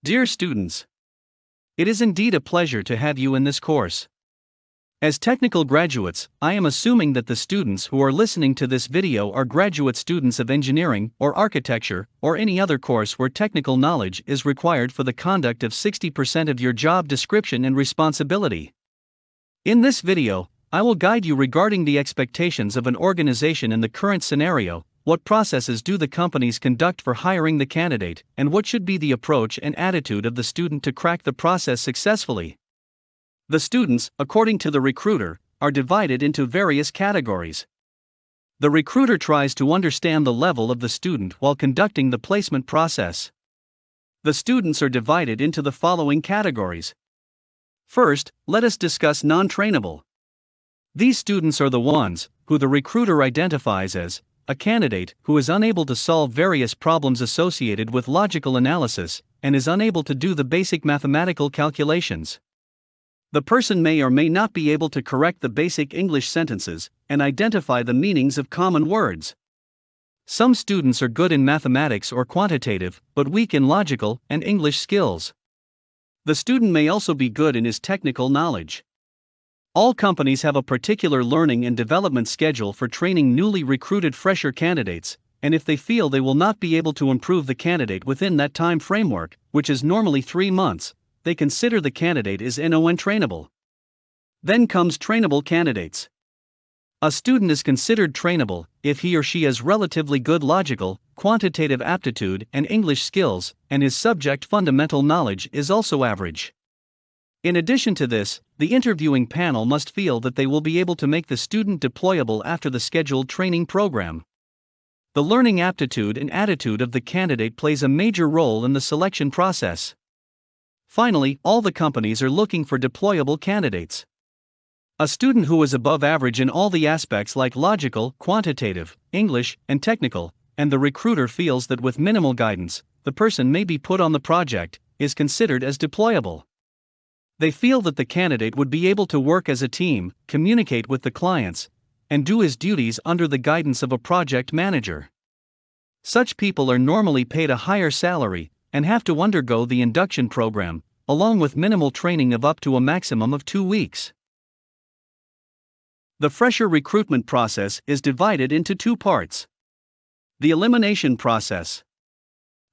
Dear students, it is indeed a pleasure to have you in this course. As technical graduates, I am assuming that the students who are listening to this video are graduate students of engineering or architecture or any other course where technical knowledge is required for the conduct of 60% of your job description and responsibility. In this video, I will guide you regarding the expectations of an organization in the current scenario. What processes do the companies conduct for hiring the candidate, and what should be the approach and attitude of the student to crack the process successfully? The students, according to the recruiter, are divided into various categories. The recruiter tries to understand the level of the student while conducting the placement process. The students are divided into the following categories. First, let us discuss non-trainable. These students are the ones who the recruiter identifies as a candidate who is unable to solve various problems associated with logical analysis and is unable to do the basic mathematical calculations. The person may or may not be able to correct the basic English sentences and identify the meanings of common words. Some students are good in mathematics or quantitative, but weak in logical and English skills. The student may also be good in his technical knowledge. All companies have a particular learning and development schedule for training newly recruited fresher candidates, and if they feel they will not be able to improve the candidate within that time framework, which is normally 3 months, they consider the candidate is non-trainable. Then comes trainable candidates. A student is considered trainable if he or she has relatively good logical, quantitative aptitude and English skills, and his subject fundamental knowledge is also average. In addition to this, the interviewing panel must feel that they will be able to make the student deployable after the scheduled training program. The learning aptitude and attitude of the candidate plays a major role in the selection process. Finally, all the companies are looking for deployable candidates. A student who is above average in all the aspects like logical, quantitative, English, and technical, and the recruiter feels that with minimal guidance, the person may be put on the project, is considered as deployable. They feel that the candidate would be able to work as a team, communicate with the clients, and do his duties under the guidance of a project manager. Such people are normally paid a higher salary and have to undergo the induction program, along with minimal training of up to a maximum of 2 weeks. The fresher recruitment process is divided into 2 parts: the elimination process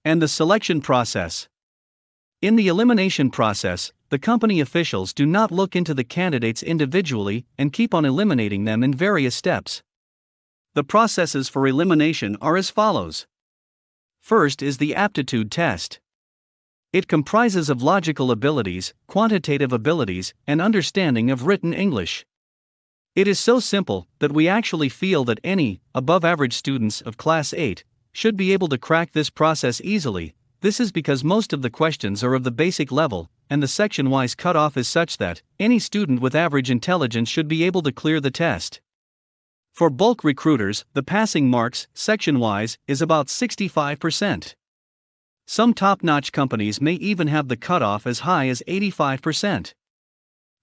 and the selection process. In the elimination process, the company officials do not look into the candidates individually and keep on eliminating them in various steps. The processes for elimination are as follows. First is the aptitude test. It comprises of logical abilities, quantitative abilities, and understanding of written English. It is so simple that we actually feel that any above-average students of Class 8 should be able to crack this process easily. This is because most of the questions are of the basic level, and the section-wise cutoff is such that any student with average intelligence should be able to clear the test. For bulk recruiters, the passing marks, section-wise, is about 65%. Some top-notch companies may even have the cutoff as high as 85%.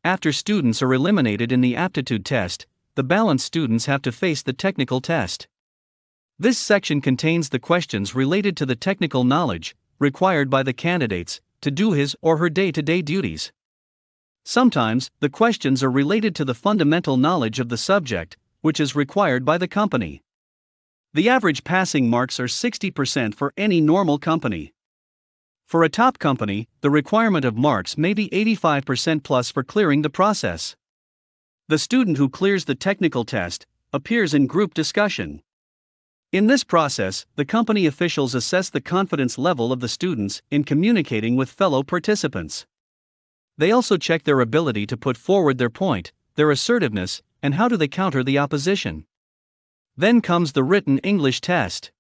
After students are eliminated in the aptitude test, the balanced students have to face the technical test. This section contains the questions related to the technical knowledge required by the candidates to do his or her day-to-day duties. Sometimes, the questions are related to the fundamental knowledge of the subject, which is required by the company. The average passing marks are 60% for any normal company. For a top company, the requirement of marks may be 85% plus for clearing the process. The student who clears the technical test appears in group discussion. In this process, the company officials assess the confidence level of the students in communicating with fellow participants. They also check their ability to put forward their point, their assertiveness, and how do they counter the opposition. Then comes the written English test.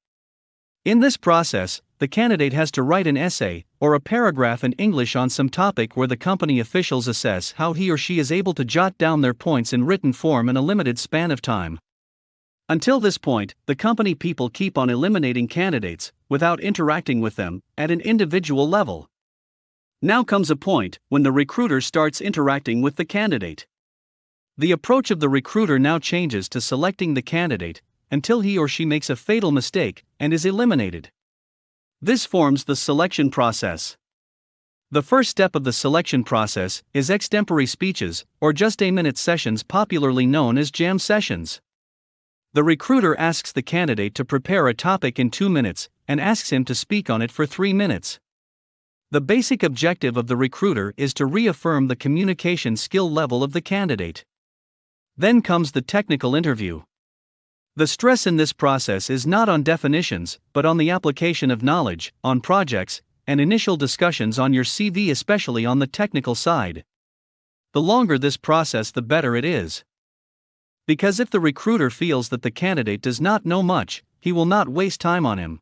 In this process, the candidate has to write an essay or a paragraph in English on some topic where the company officials assess how he or she is able to jot down their points in written form in a limited span of time. Until this point, the company people keep on eliminating candidates without interacting with them at an individual level. Now comes a point when the recruiter starts interacting with the candidate. The approach of the recruiter now changes to selecting the candidate until he or she makes a fatal mistake and is eliminated. This forms the selection process. The first step of the selection process is extempore speeches, or just a-minute sessions, popularly known as jam sessions. The recruiter asks the candidate to prepare a topic in 2 minutes and asks him to speak on it for 3 minutes. The basic objective of the recruiter is to reaffirm the communication skill level of the candidate. Then comes the technical interview. The stress in this process is not on definitions, but on the application of knowledge, on projects, and initial discussions on your CV, especially on the technical side. The longer this process, the better it is. Because if the recruiter feels that the candidate does not know much, he will not waste time on him.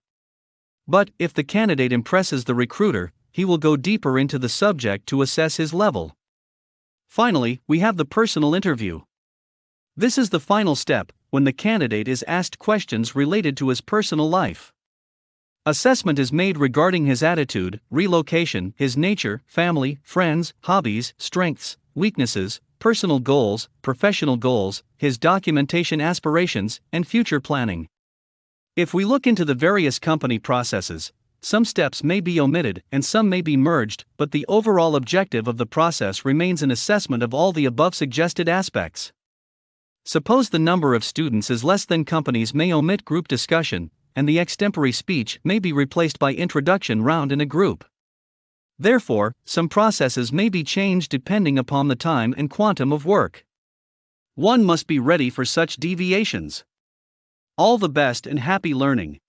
But if the candidate impresses the recruiter, he will go deeper into the subject to assess his level. Finally, we have the personal interview. This is the final step, when the candidate is asked questions related to his personal life. Assessment is made regarding his attitude, relocation, his nature, family, friends, hobbies, strengths, weaknesses, personal goals, professional goals, his documentation aspirations, and future planning. If we look into the various company processes, some steps may be omitted and some may be merged, but the overall objective of the process remains an assessment of all the above suggested aspects. Suppose the number of students is less than, companies may omit group discussion, and the extempore speech may be replaced by introduction round in a group. Therefore, some processes may be changed depending upon the time and quantum of work. One must be ready for such deviations. All the best and happy learning.